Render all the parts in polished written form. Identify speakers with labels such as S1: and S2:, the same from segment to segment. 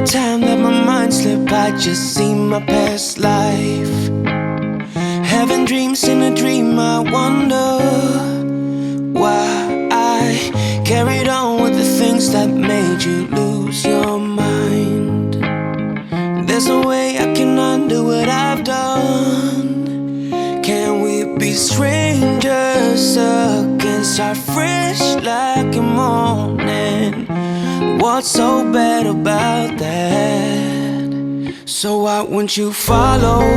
S1: time that my mind slip, I just see my past life. Having dreams in a dream, I wonder why I carried on with the things that made you lose your mind. There's no way I can undo what I've done. Can we be strangers again? Start fresh like a morning. What's so bad about that? So why won't you follow?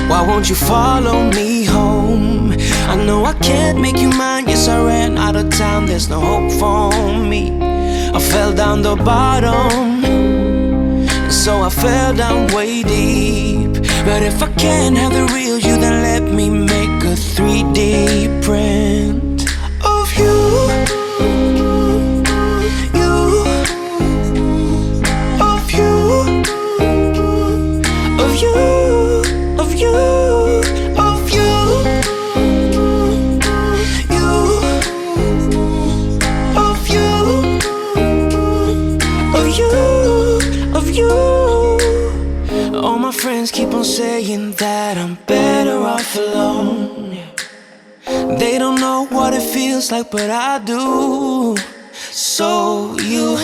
S1: Why won't you follow me home? I know I can't make you mine. Yes, I ran out of time. There's no hope for me. I fell down the bottom, so I fell down way deep. But if I can't have the real you, then let me make a 3D print of you. Keep on saying that I'm better off alone. They don't know what it feels like, but I do. So you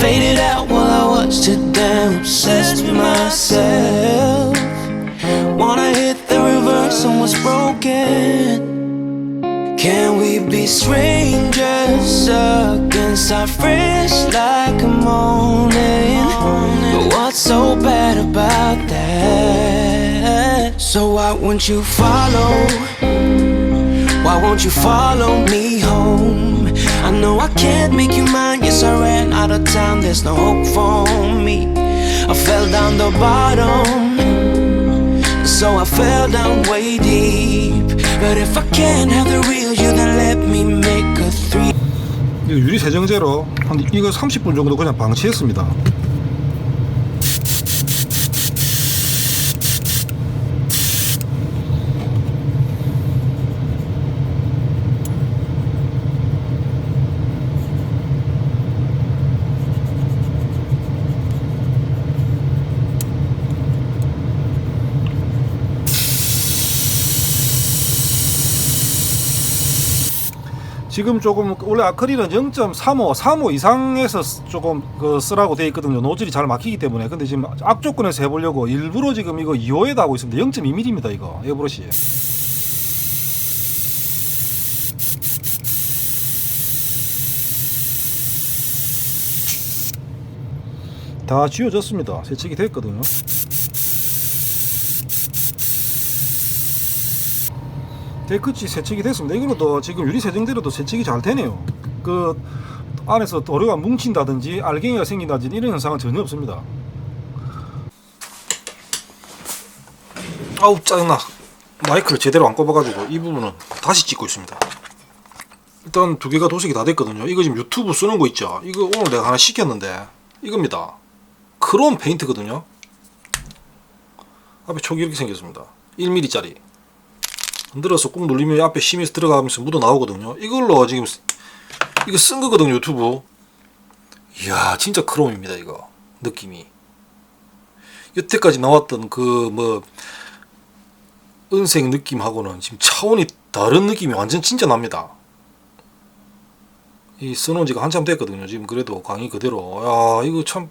S1: faded out while I was too damn obsessed with myself. Wanna hit the reverse on what's broken. Can we be strangers again? Start fresh like a morning. But what's so bad about that? So why won't you follow? Why won't you follow me home? I know I can't make you mine. Yes, I ran out of time. There's no hope for me. I fell down the bottom, so I fell down way deep. But if I can't have the real you, then let me make a 3.
S2: 이거 유리 세정제로 한 이거 30분 정도 그냥 방치했습니다. 지금 조금 원래 아크릴은 0.35 이상에서 조금 쓰라고 되어 있거든요. 노즐이 잘 막히기 때문에. 근데 지금 악조건에서 해보려고 일부러 지금 이거 2호에다 하고 있습니다. 0.2mm입니다. 이거 에어브러시. 다 지워졌습니다. 세척이 됐거든요. 깨끗이 세척이 됐습니다. 이걸로도 지금 유리 세정제로도 세척이 잘 되네요. 그 안에서 도료가 뭉친다든지 알갱이가 생긴다든지 이런 현상은 전혀 없습니다. 아우 짜증나. 마이크를 제대로 안 꼽아가지고 이 부분은 다시 찍고 있습니다. 일단 두 개가 도색이 다 됐거든요. 이거 지금 유튜브 쓰는 거 있죠. 이거 오늘 내가 하나 시켰는데 이겁니다. 크롬 페인트거든요. 앞에 촉이 이렇게 생겼습니다. 1mm짜리. 흔들어서 꾹 눌리면 앞에 심이 들어가면서 묻어 나오거든요. 이걸로 지금 이거 쓴 거거든요. 유튜브. 이야 진짜 크롬입니다. 이거 느낌이 여태까지 나왔던 그 뭐 은색 느낌하고는 지금 차원이 다른 느낌이 완전 진짜 납니다. 이 써놓은 지가 한참 됐거든요. 지금 그래도 강의 그대로. 야 이거 참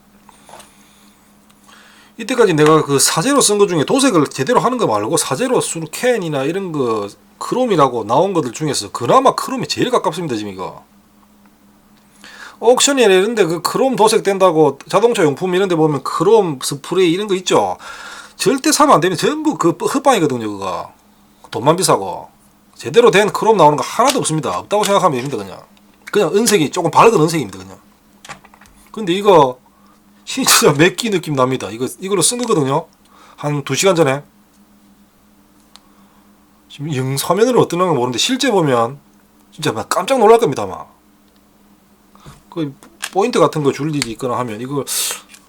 S2: 이때까지 내가 그 사제로 쓴 거 중에 도색을 제대로 하는 거 말고 사제로 쓴 캔이나 이런 거 크롬이라고 나온 것들 중에서 그나마 크롬이 제일 가깝습니다. 지금 이거 옥션이나 이런데 그 크롬 도색 된다고 자동차 용품 이런데 보면 크롬 스프레이 이런 거 있죠. 절대 사면 안 되는 전부 그 헛방이거든요. 그거 돈만 비싸고 제대로 된 크롬 나오는 거 하나도 없습니다. 없다고 생각하면 됩니다. 그냥 은색이 조금 밝은 은색입니다. 그냥. 근데 이거 진짜 맥기 느낌 납니다. 이걸로 쓴 거거든요. 한 2시간 전에. 지금 화면으로 어떠는가 모르는데 실제 보면 진짜 막 깜짝 놀랄 겁니다. 아마. 그 포인트 같은 거 줄 일이 있거나 하면 이거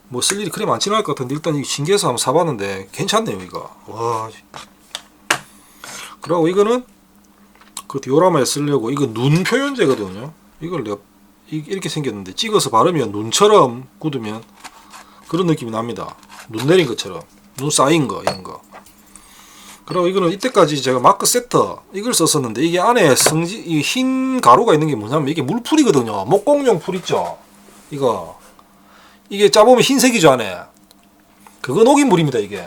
S2: 뭐 쓸 일이 그리 많지는 않을 것 같은데 일단 이거 신기해서 한번 사봤는데 괜찮네요. 이거. 와. 그리고 이거는 그 디오라마에 쓰려고 이거 눈 표현제거든요. 이걸 내가 이렇게 생겼는데 찍어서 바르면 눈처럼 굳으면 그런 느낌이 납니다. 눈 내린 것처럼 눈 쌓인 거 이런 거. 그리고 이거는 이때까지 제가 마크 세터 이걸 썼었는데 이게 안에 이 흰 가루가 있는 게 뭐냐면 이게 물풀이거든요. 목공용 풀 있죠. 이게 짜보면 흰색이죠 안에. 그거 녹인 물입니다 이게.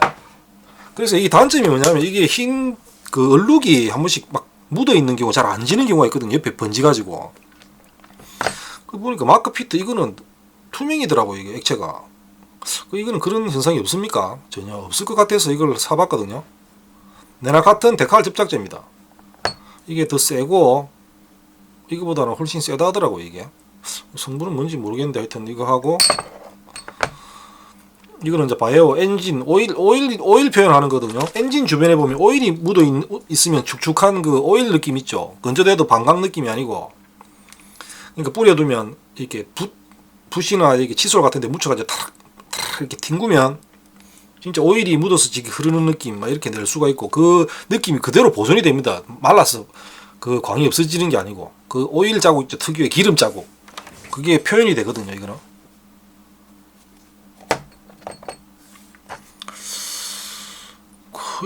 S2: 그래서 이 단점이 뭐냐면 이게 흰 그 얼룩이 한 번씩 막 묻어 있는 경우 잘 안 지는 경우가 있거든요. 옆에 번지 가지고. 그 보니까 마크 피트 이거는 투명이더라고요 이게 액체가. 이거는 그런 현상이 없습니까? 전혀 없을 것 같아서 이걸 사봤거든요. 내나 같은 데칼 접착제입니다. 이게 더 세고 이거보다는 훨씬 세다 하더라고요 이게. 성분은 뭔지 모르겠는데 하여튼 이거 하고 이거는 이제 바이오 엔진 오일 표현하는 거거든요. 엔진 주변에 보면 오일이 묻어 있으면 축축한 그 오일 느낌 있죠. 건조돼도 반강 느낌이 아니고. 그러니까 뿌려두면 이렇게 붓이나 이렇게 칫솔 같은데 묻혀가지고 탁 이렇게 튕구면 진짜 오일이 묻어서 지금 흐르는 느낌 막 이렇게 낼 수가 있고 그 느낌이 그대로 보존이 됩니다. 말라서 그 광이 없어지는 게 아니고 그 오일 자국 있죠. 특유의 기름 자국 그게 표현이 되거든요. 이거는.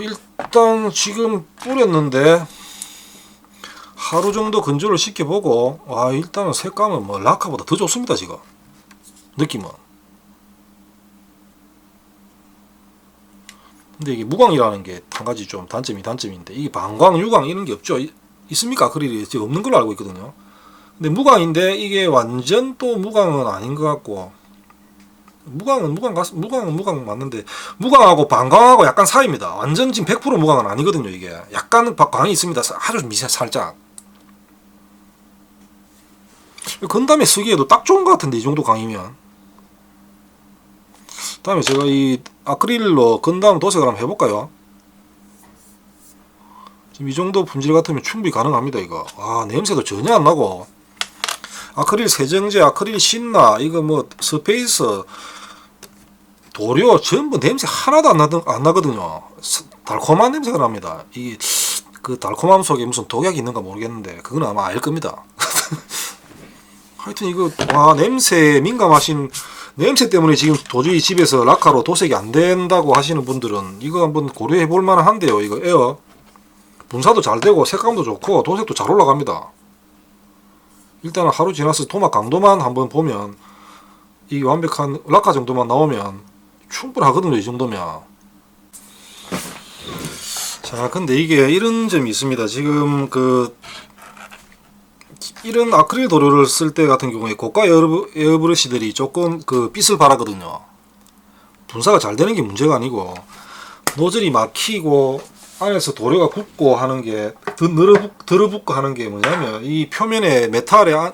S2: 일단 지금 뿌렸는데 하루 정도 건조를 시켜보고 일단은 색감은 뭐 라카보다 더 좋습니다. 지금 느낌은. 근데 이게 무광이라는 게 한 가지 좀 단점인데 이게 반광, 유광 이런 게 없죠. 있습니까? 아크릴이 지금 없는 걸로 알고 있거든요. 근데 무광인데 이게 완전 또 무광은 아닌 것 같고 무광은 무광 맞는데 무광하고 반광하고 약간 사이입니다. 완전 지금 100% 무광은 아니거든요. 이게 약간 광이 있습니다. 아주 살짝. 건담에 쓰기에도 딱 좋은 것 같은데 이 정도 광이면. 다음에 제가 이 아크릴로 건담 도색을 한번 해볼까요? 지금 이 정도 품질 같으면 충분히 가능합니다. 이거 냄새도 전혀 안 나고 아크릴 세정제, 아크릴 신나 이거 뭐 스페이스 도료 전부 냄새 하나도 안 나거든요. 달콤한 냄새가 납니다. 이 그 달콤함 속에 무슨 독약이 있는가 모르겠는데 그건 아마 알 겁니다. 하여튼 이거 냄새에 민감하신 냄새 때문에 지금 도저히 집에서 라카로 도색이 안 된다고 하시는 분들은 이거 한번 고려해 볼 만한데요. 이거 에어 분사도 잘 되고 색감도 좋고 도색도 잘 올라갑니다. 일단은 하루 지나서 토막 강도만 한번 보면 이 완벽한 라카 정도만 나오면 충분하거든요. 이 정도면. 자, 근데 이게 이런 점이 있습니다. 지금 이런 아크릴 도료를 쓸 때 같은 경우에 고가 에어브러시들이 조금 빛을 발하거든요. 분사가 잘 되는 게 문제가 아니고 노즐이 막히고 안에서 도료가 붓고 하는 게 들어붙고 하는 게 뭐냐면 이 표면에 메탈의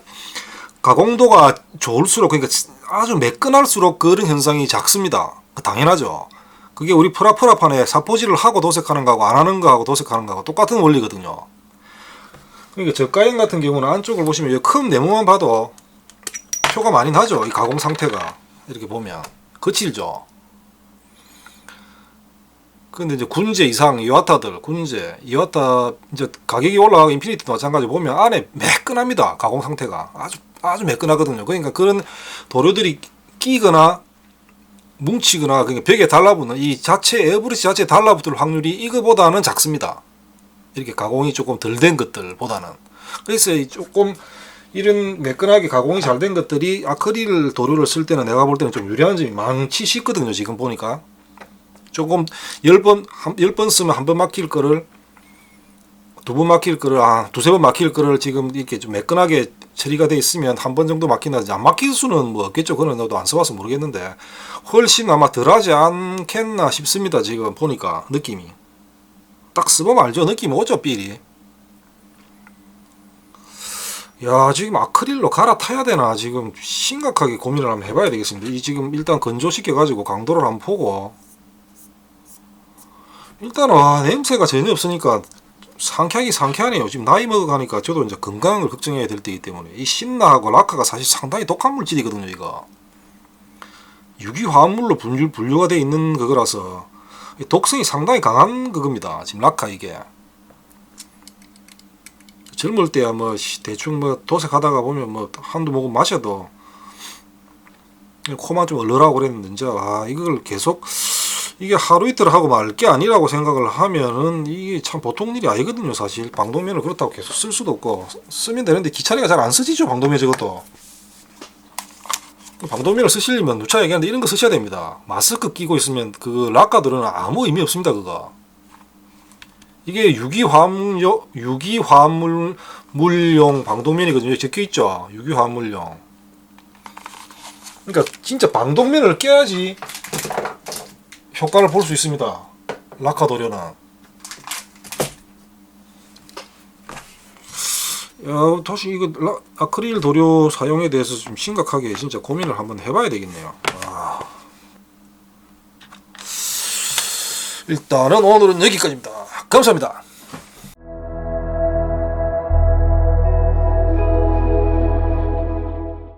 S2: 가공도가 좋을수록 그러니까 아주 매끈할수록 그런 현상이 작습니다. 당연하죠. 그게 우리 프라판에 사포질을 하고 도색하는 거하고 안 하는 거하고 도색하는 거하고 똑같은 원리거든요. 그러니까 저가형 같은 경우는 안쪽을 보시면 이 큰 네모만 봐도 표가 많이 나죠. 이 가공 상태가 이렇게 보면 거칠죠. 근데 이제 군제 이상 이와타들 이와타 이제 가격이 올라가고 인피니티도 마찬가지로 보면 안에 매끈합니다. 가공 상태가 아주 매끈하거든요. 그러니까 그런 도료들이 끼거나 뭉치거나 그러니까 벽에 달라붙는 이 자체 에어브러시 자체에 달라붙을 확률이 이거보다는 작습니다. 이렇게 가공이 조금 덜 된 것들보다는. 그래서 조금 이런 매끈하게 가공이 잘 된 것들이 아크릴 도료를 쓸 때는 내가 볼 때는 좀 유리한 점이 많지 싶거든요. 지금 보니까 조금 10번 쓰면 한 번 막힐 거를 두 번 막힐 거를 두세 번 막힐 거를 지금 이렇게 좀 매끈하게 처리가 돼 있으면 한 번 정도 막힌다든지 안 막힐 수는 뭐 없겠죠. 그건 나도 안 써봐서 모르겠는데 훨씬 아마 덜하지 않겠나 싶습니다. 지금 보니까 느낌이 딱 써보면 알죠. 느낌 오죠. 삘이. 야, 지금 아크릴로 갈아타야 되나 지금 심각하게 고민을 한번 해봐야 되겠습니다. 이 지금 일단 건조시켜 가지고 강도를 한번 보고 일단 냄새가 전혀 없으니까 상쾌하네요. 지금 나이 먹어가니까 저도 이제 건강을 걱정해야 될 때이기 때문에 이 신나하고 라카가 사실 상당히 독한 물질이거든요. 이거 유기화합물로 분류가 되어 있는 그거라서 독성이 상당히 강한 그겁니다. 지금 라카 이게 젊을 때야 뭐 대충 뭐 도색하다가 보면 뭐 한두 모금 마셔도 코만 좀 얼얼하고 그랬는데 이걸 계속 이게 하루 이틀 하고 말 게 아니라고 생각을 하면은 이게 참 보통 일이 아니거든요. 사실 방독면을 그렇다고 계속 쓸 수도 없고 쓰면 되는데 기차리가 잘 안 쓰지죠. 방독면 저것도. 방독면을 쓰시려면 누차 얘기하는데 이런 거 쓰셔야 됩니다. 마스크 끼고 있으면 그 락가들은 아무 의미 없습니다. 그거. 이게 유기화물용 방독면이거든요. 적혀있죠. 유기화물용. 그러니까 진짜 방독면을 껴야지 효과를 볼 수 있습니다. 라카 도료는. 다시 이거 아크릴 도료 사용에 대해서 좀 심각하게 진짜 고민을 한번 해봐야 되겠네요. 일단은 오늘은 여기까지입니다. 감사합니다.